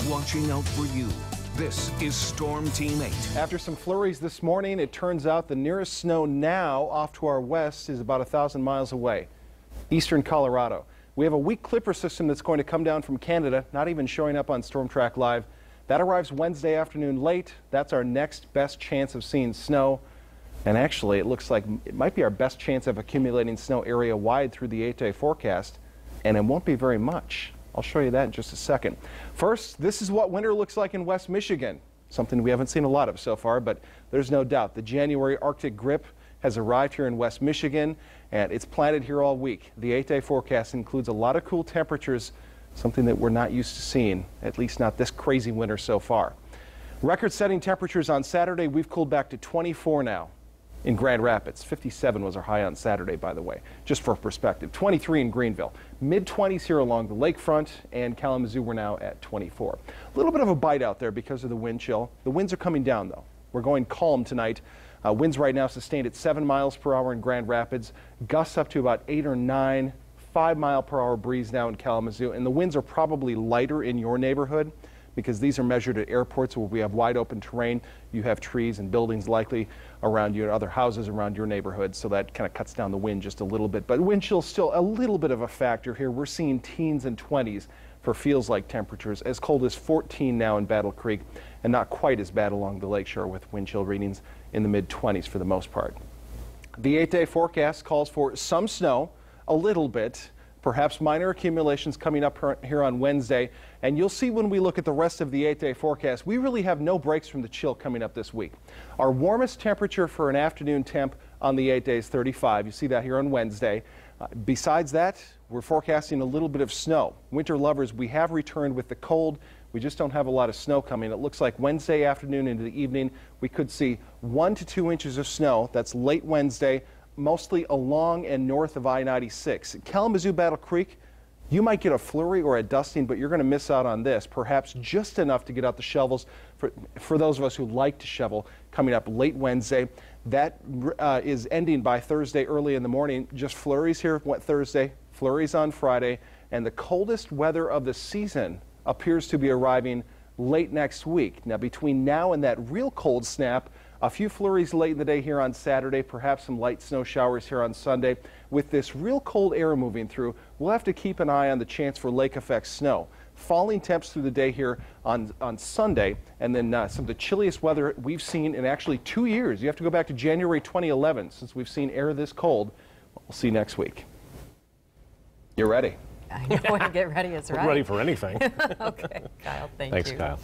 watching out for you. This is Storm Team 8. After some flurries this morning, it turns out the nearest snow now off to our west is about 1,000 miles away, eastern Colorado. We have a weak Clipper system that's going to come down from Canada, not even showing up on Storm Track Live. That arrives Wednesday afternoon late. That's our next best chance of seeing snow. And actually, it looks like it might be our best chance of accumulating snow area-wide through the 8-day forecast, and it won't be very much. I'll show you that in just a second. First, this is what winter looks like in West Michigan, something we haven't seen a lot of so far, but there's no doubt the January Arctic grip has arrived here in West Michigan, and it's planted here all week. The 8-day forecast includes a lot of cool temperatures, something that we're not used to seeing, at least not this crazy winter so far. Record-setting temperatures on Saturday, we've cooled back to 24 now. In Grand Rapids. 57 was our high on Saturday, by the way, just for perspective. 23 in Greenville. Mid-20s here along the lakefront, and Kalamazoo we're now at 24. A little bit of a bite out there because of the wind chill. The winds are coming down, though. We're going calm tonight. Winds right now sustained at 7 miles per hour in Grand Rapids. Gusts up to about 8 or 9. 5-mile-per-hour breeze now in Kalamazoo. And the winds are probably lighter in your neighborhood, because these are measured at airports where we have wide open terrain. You have trees and buildings likely around you and other houses around your neighborhood, so that kind of cuts down the wind just a little bit. But wind chill is still a little bit of a factor here. We're seeing teens and 20s for feels-like temperatures, as cold as 14 now in Battle Creek, and not quite as bad along the lakeshore with wind chill readings in the mid-20s for the most part. The 8-day forecast calls for some snow, a little bit, perhaps minor accumulations coming up here on Wednesday. And you'll see when we look at the rest of the 8-day forecast, we really have no breaks from the chill coming up this week. Our warmest temperature for an afternoon temp on the 8 days, 35. You see that here on Wednesday. Besides that, we're forecasting a little bit of snow. Winter lovers, we have returned with the cold. We just don't have a lot of snow coming. It looks like Wednesday afternoon into the evening, we could see 1 to 2 inches of snow. That's late Wednesday, mostly along and north of I-96. Kalamazoo, Battle Creek, you might get a flurry or a dusting, but you're going to miss out on this. Perhaps just enough to get out the shovels for those of us who like to shovel coming up late Wednesday. That is ending by Thursday early in the morning. Just flurries here Thursday, flurries on Friday, and the coldest weather of the season appears to be arriving late next week. Now, between now and that real cold snap, a few flurries late in the day here on Saturday, perhaps some light snow showers here on Sunday. With this real cold air moving through, we'll have to keep an eye on the chance for lake effect snow. Falling temps through the day here on Sunday, and then some of the chilliest weather we've seen in actually 2 years. You have to go back to January 2011 since we've seen air this cold. We'll see next week. You're ready. I know when to get ready, it's right. We're ready for anything. Okay, Kyle, thank you. Thanks, Kyle.